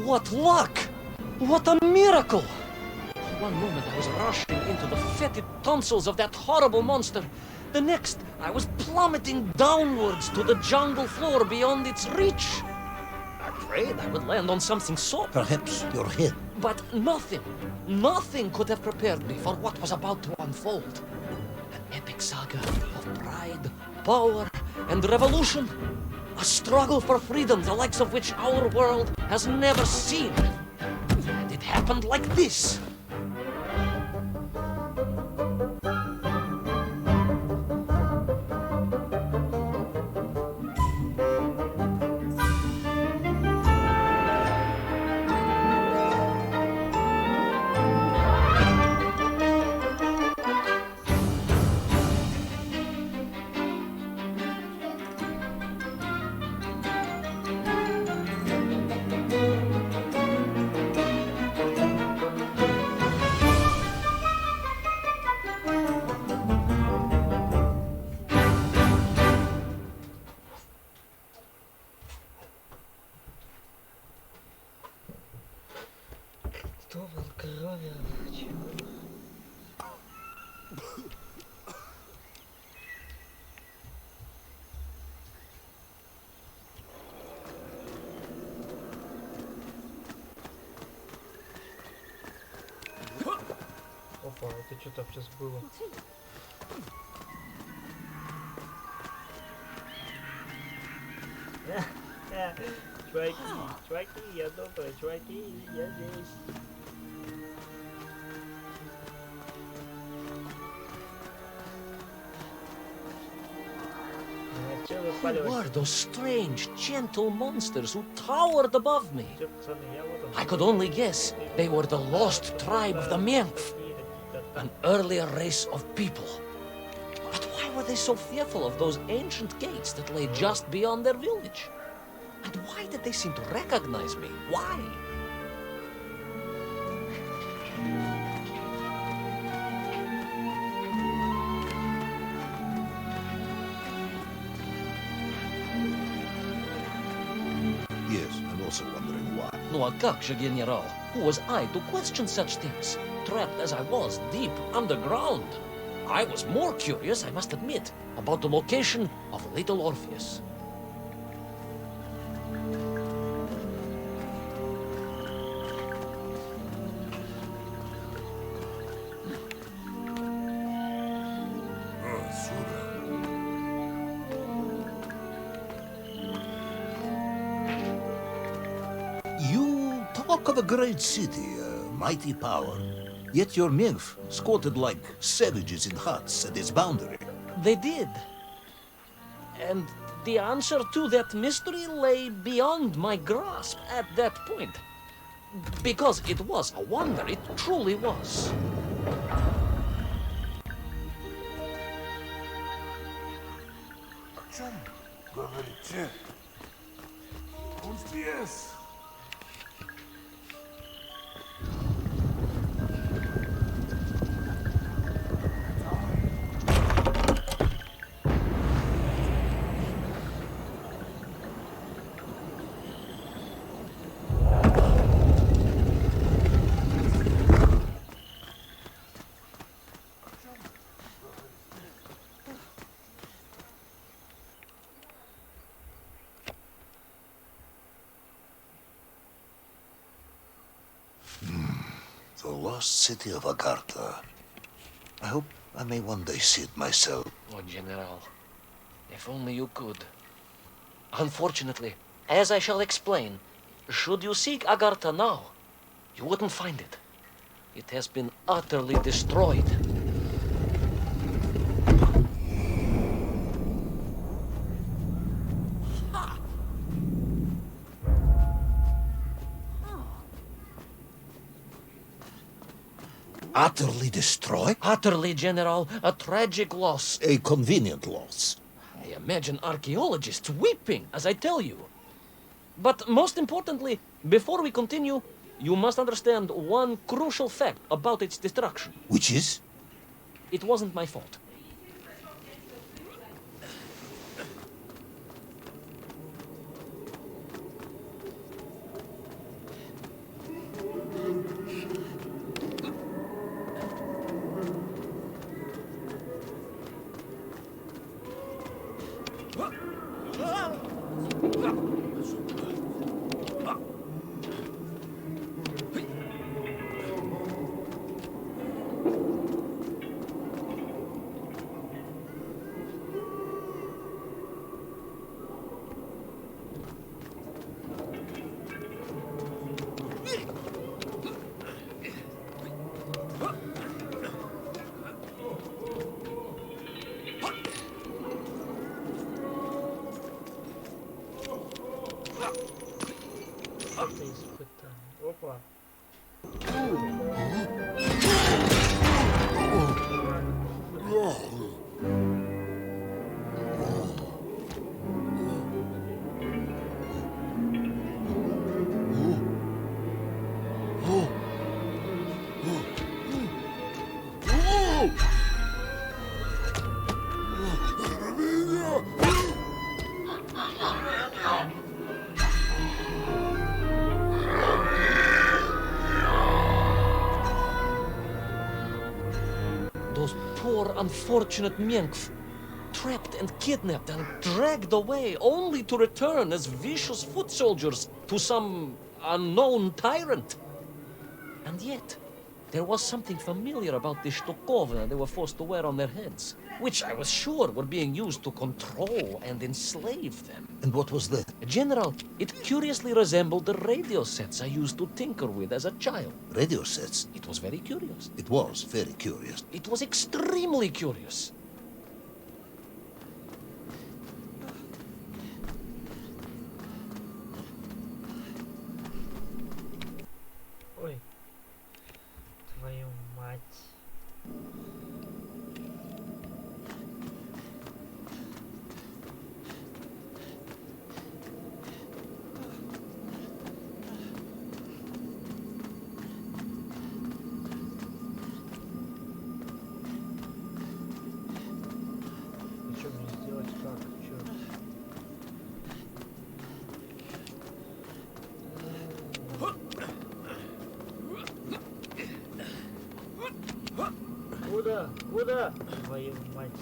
What luck! What a miracle! One moment I was rushing into the fetid tonsils of that horrible monster. The next, I was plummeting downwards to the jungle floor beyond its reach. I prayed I would land on something soft. Perhaps your head. But nothing could have prepared me for what was about to unfold. An epic saga of pride, power, and revolution. A struggle for freedom the likes of which our world has never seen. And it happened like this. Опа, это что там сейчас было? Чуваки, я добрый, чуваки, я здесь. Who were those strange, gentle monsters who towered above me? I could only guess they were the lost tribe of the menkv, an earlier race of people. But why were they so fearful of those ancient gates that lay just beyond their village? And why did they seem to recognize me? Why? Yes, I'm also wondering why. No, a как же, General? Who was I to question such things? Trapped as I was deep underground. I was more curious, I must admit, about the location of little Orpheus. You talk of a great city, a mighty power. Yet your menkv squatted like savages in huts at its boundary. They did. And the answer to that mystery lay beyond my grasp at that point. Because it was a wonder, it truly was. О чем говорите? Он здесь. The lost city of Agartha. I hope I may one day see it myself. Oh, General, if only you could. Unfortunately, as I shall explain, should you seek Agartha now, you wouldn't find it. It has been utterly destroyed. Utterly destroyed? Utterly, General, a tragic loss. A convenient loss. I imagine archaeologists weeping as I tell you. But most importantly, before we continue, you must understand one crucial fact about its destruction. Which is? It wasn't my fault. Это испытание. Опа. Those poor, unfortunate menkv, trapped and kidnapped and dragged away, only to return as vicious foot soldiers to some unknown tyrant. And yet, there was something familiar about the shtukovna they were forced to wear on their heads, which I was sure were being used to control and enslave them. And what was that? General, it curiously resembled the radio sets I used to tinker with as a child. Radio sets. It was very curious. It was very curious. It was extremely curious. Ой. Твою мать. И что мне сделать, как, чё? Куда? Куда? Твою мать.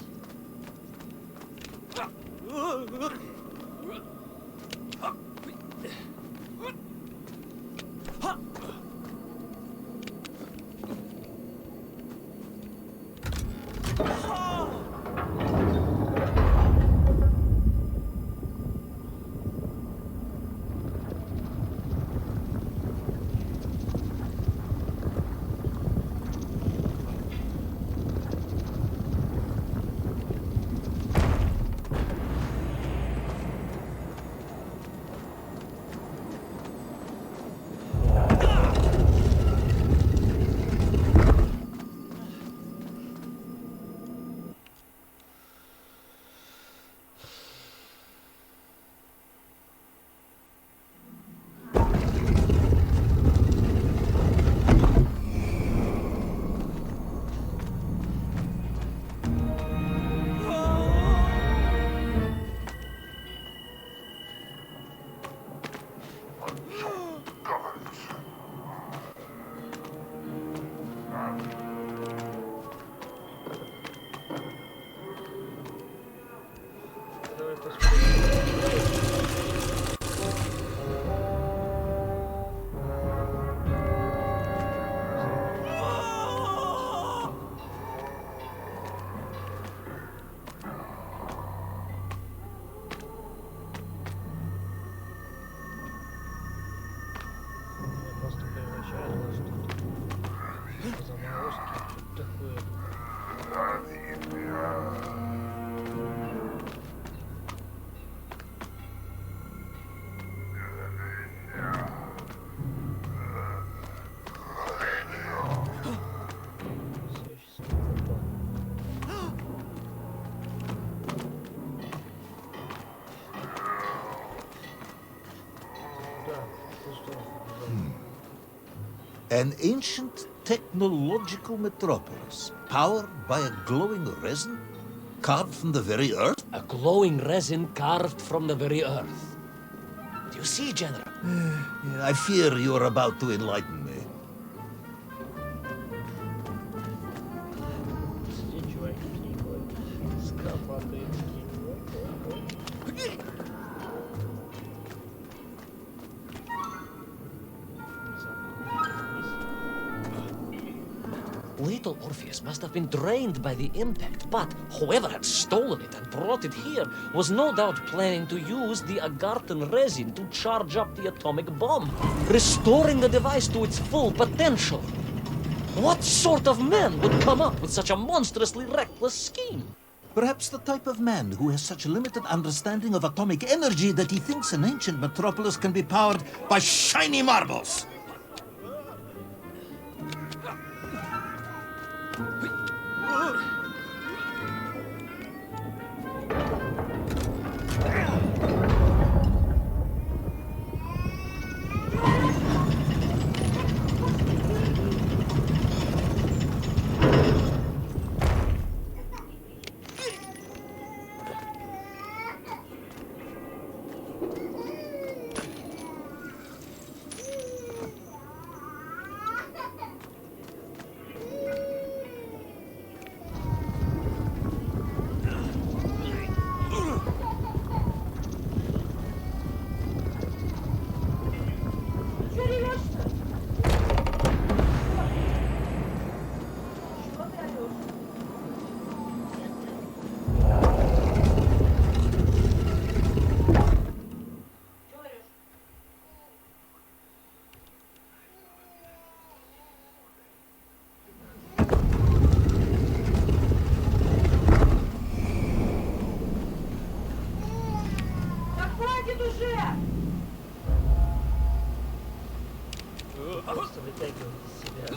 Давай посмотрим. Меня просто превращает во что-то. Заморозки, что-то такое. An ancient technological metropolis, powered by a glowing resin, carved from the very earth? A glowing resin carved from the very earth. Do you see, General? I fear you are about to enlighten me. Сидит чувак, скопатый, Little Orpheus must have been drained by the impact, but whoever had stolen it and brought it here was no doubt planning to use the agarthan resin to charge up the atomic bomb, restoring the device to its full potential. What sort of man would come up with such a monstrously reckless scheme? Perhaps the type of man who has such limited understanding of atomic energy that he thinks an ancient metropolis can be powered by shiny marbles. Просто вытягивает из себя.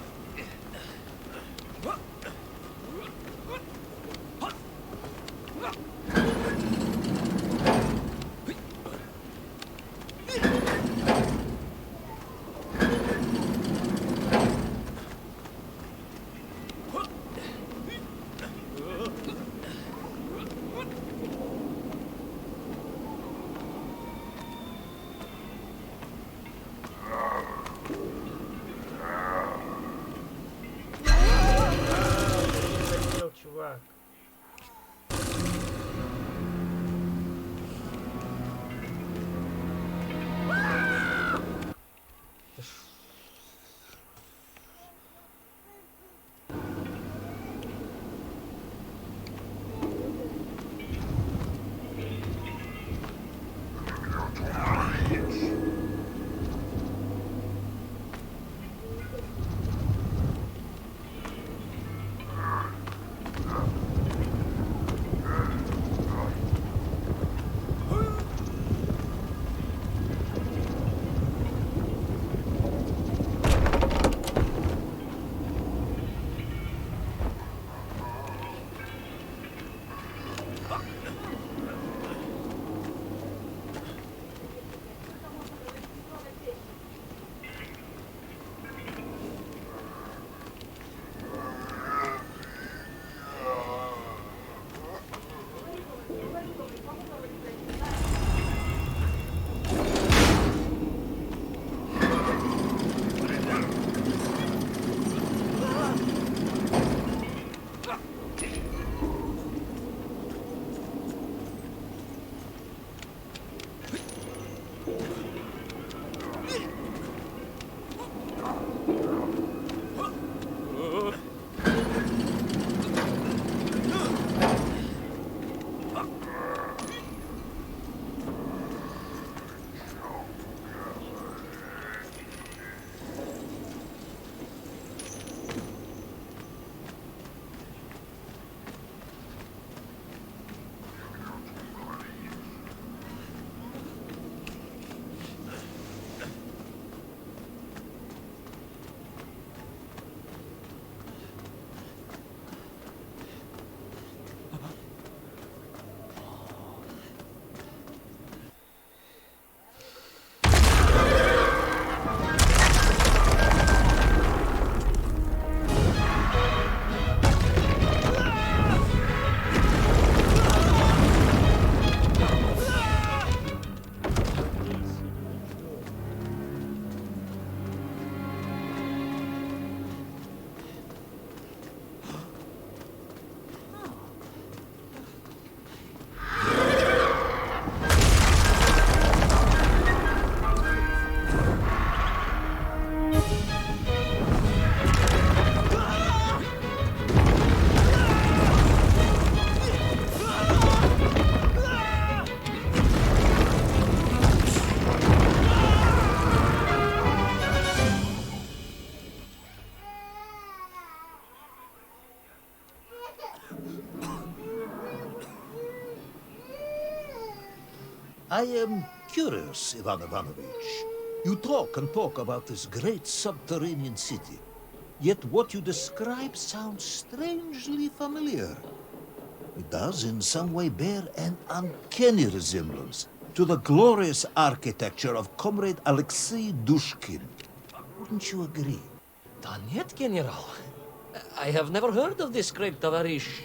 I am curious, Ivan Ivanovich. You talk and talk about this great subterranean city. Yet what you describe sounds strangely familiar. It does in some way bear an uncanny resemblance to the glorious architecture of Comrade Alexei Dushkin. Wouldn't you agree? Da нет, General. I have never heard of this great tavarish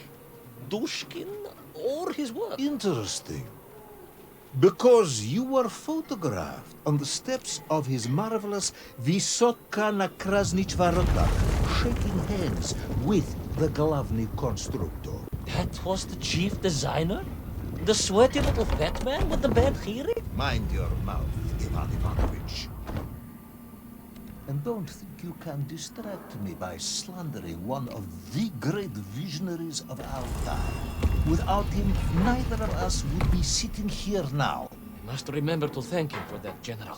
Dushkin or his work. Interesting. Because you were photographed on the steps of his marvelous Vysoka na Krasnich Varotach, shaking hands with the Glavny constructor. That was the chief designer? The sweaty little fat man with the bad hearing? Mind your mouth, Ivan Ivanovich. And don't think you can distract me by slandering one of the great visionaries of our time. Without him, neither of us would be sitting here now. I must remember to thank him for that, General.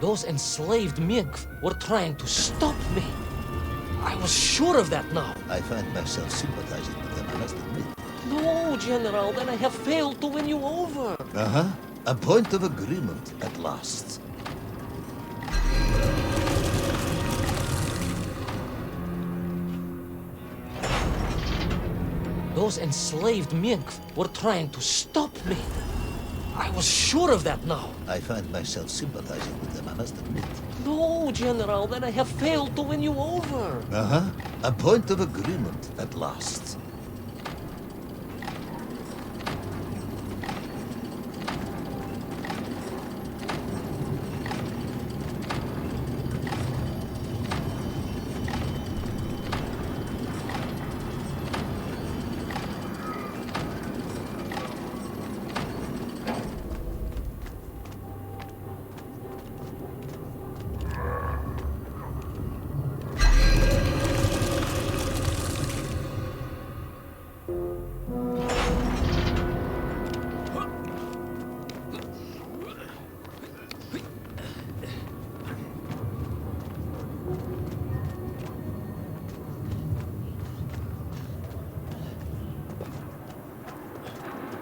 Those enslaved menk were trying to stop me. I was sure of that now. I find myself sympathizing with them, I must admit. No, General, then I have failed to win you over. Uh-huh. A point of agreement at last. Those enslaved menk were trying to stop me. I was sure of that now. I find myself sympathizing with them, I must admit. No, General, then I have failed to win you over. Uh-huh. A point of agreement at last.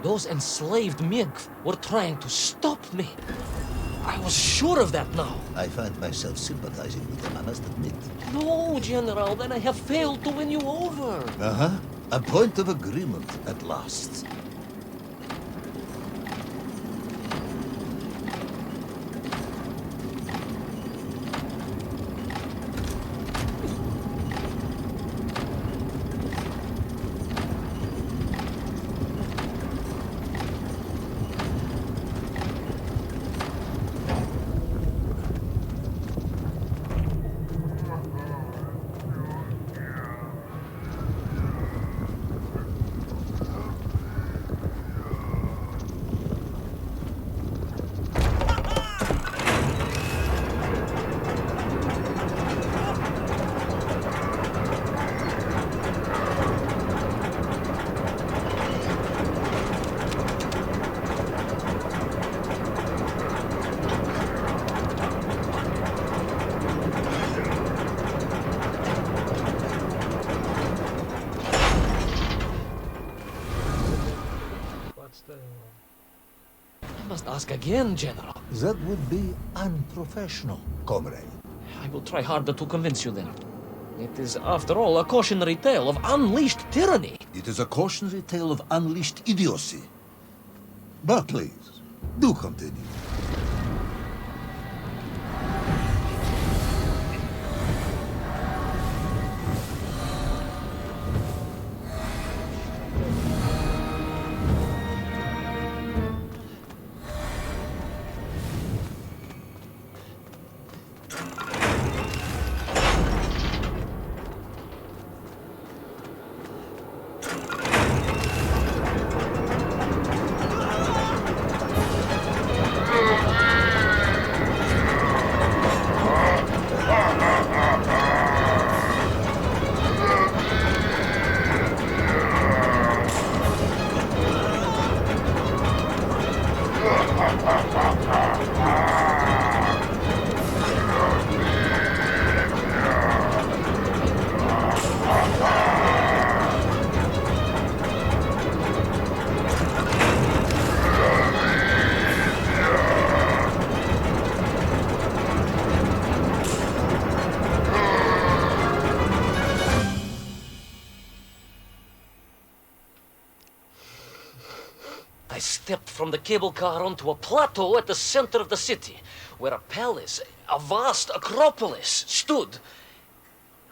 Those enslaved menk were trying to stop me. I was sure of that now. I find myself sympathizing with them, I must admit. No, General, then I have failed to win you over. Uh-huh. A point of agreement at last. ask again, General. That would be unprofessional, comrade. I will try harder to convince you then. It is, after all, a cautionary tale of unleashed tyranny. It is a cautionary tale of unleashed idiocy. But please, do continue. I stepped from the cable car onto a plateau at the center of the city, where a palace, a vast acropolis, stood.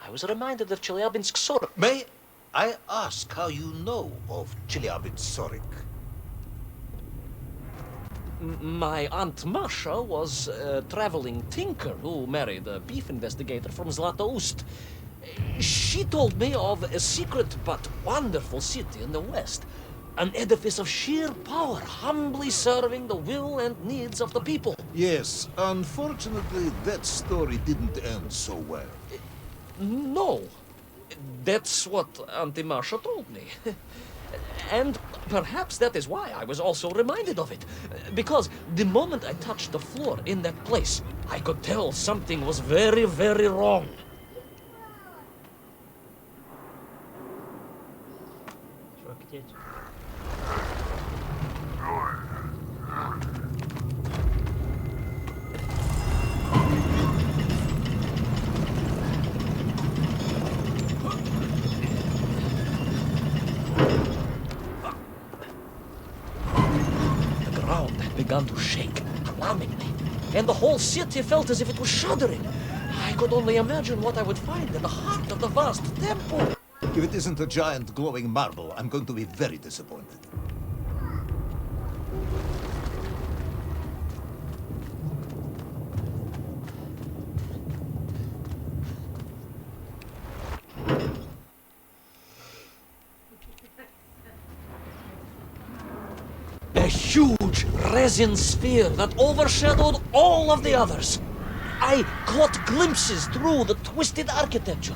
I was reminded of Chelyabinsk Sorik. May I ask how you know of Chelyabinsk? My Aunt Masha was a traveling tinker who married a beef investigator from Zlatoust. She told me of a secret but wonderful city in the west, an edifice of sheer power, humbly serving the will and needs of the people. Yes, unfortunately, that story didn't end so well. No, that's what Auntie Masha told me. And perhaps that is why I was also reminded of it. Because the moment I touched the floor in that place, I could tell something was very, very wrong. Чувак, где? The ground had begun to shake, alarmingly, and the whole city felt as if it was shuddering. I could only imagine what I would find in the heart of the vast temple. If it isn't a giant glowing marble, I'm going to be very disappointed. A huge resin sphere that overshadowed all of the others. I caught glimpses through the twisted architecture.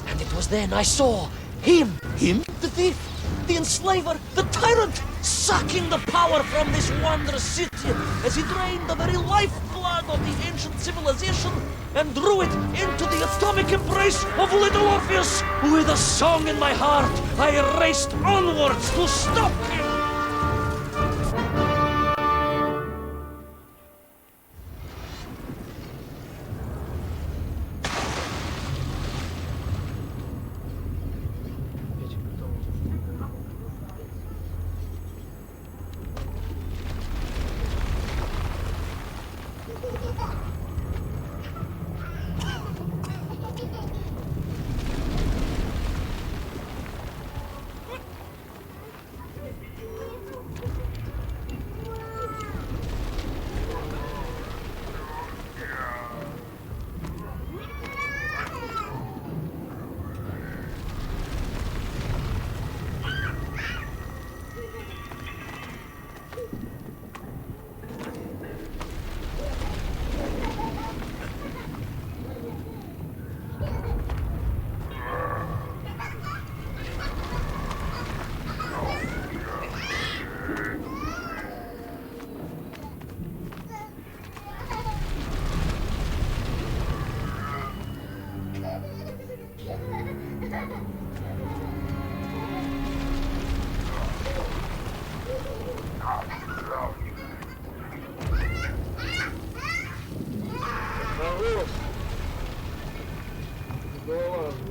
And it was then I saw him. Him? The thief, the enslaver, the tyrant, sucking the power from this wondrous city as he drained the very lifeblood of the ancient civilization and drew it into the atomic embrace of little Orpheus. With a song in my heart, I raced onwards to stop him. Опять потом.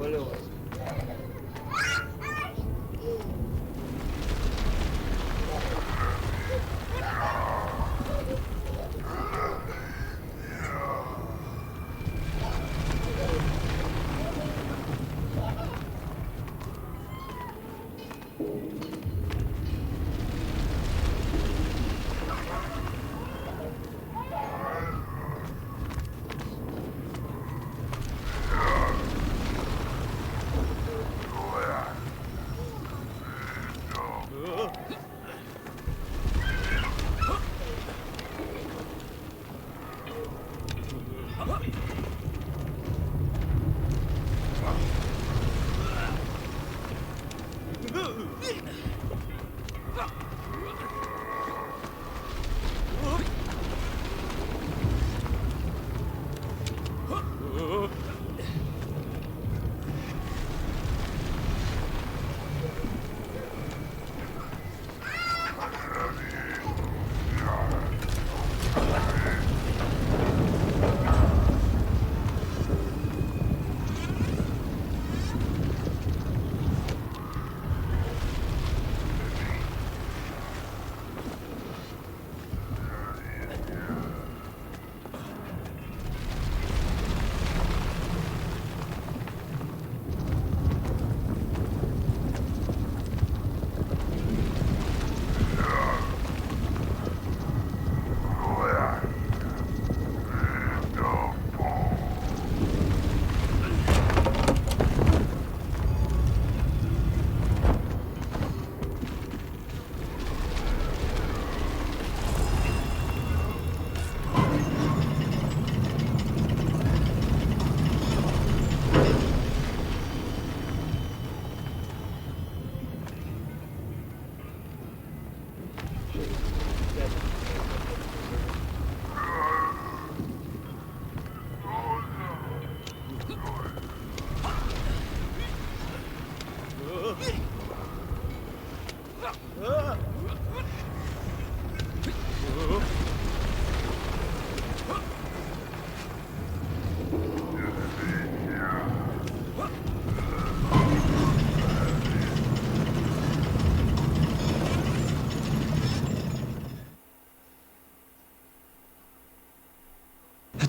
Клево.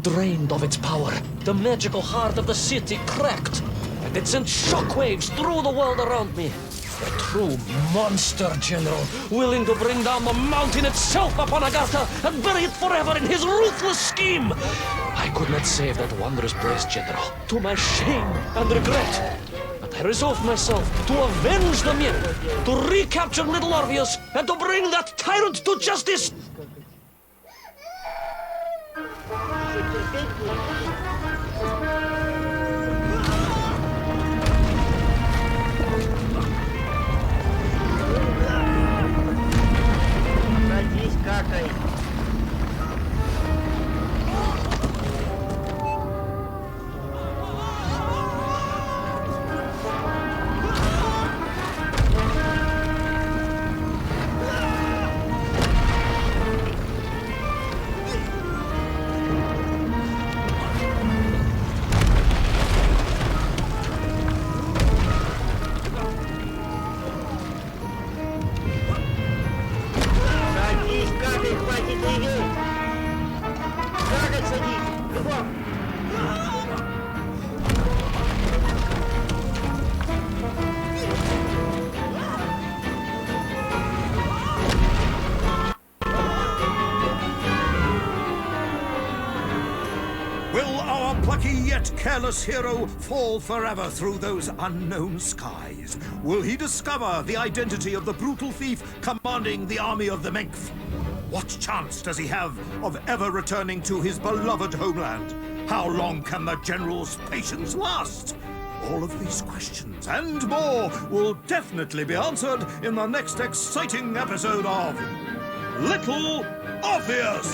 Drained of its power, the magical heart of the city cracked, and it sent shockwaves through the world around me. A true monster general, willing to bring down the mountain itself upon Agatha and bury it forever in his ruthless scheme. I could not save that wondrous place, General, to my shame and regret. But I resolved myself to avenge the myth, to recapture little Orpheus, and to bring that tyrant to justice. Садись, какай. Will our plucky yet careless hero fall forever through those unknown skies? Will he discover the identity of the brutal thief commanding the army of the menkv? What chance does he have of ever returning to his beloved homeland? How long can the general's patience last? All of these questions and more will definitely be answered in the next exciting episode of Little Orpheus!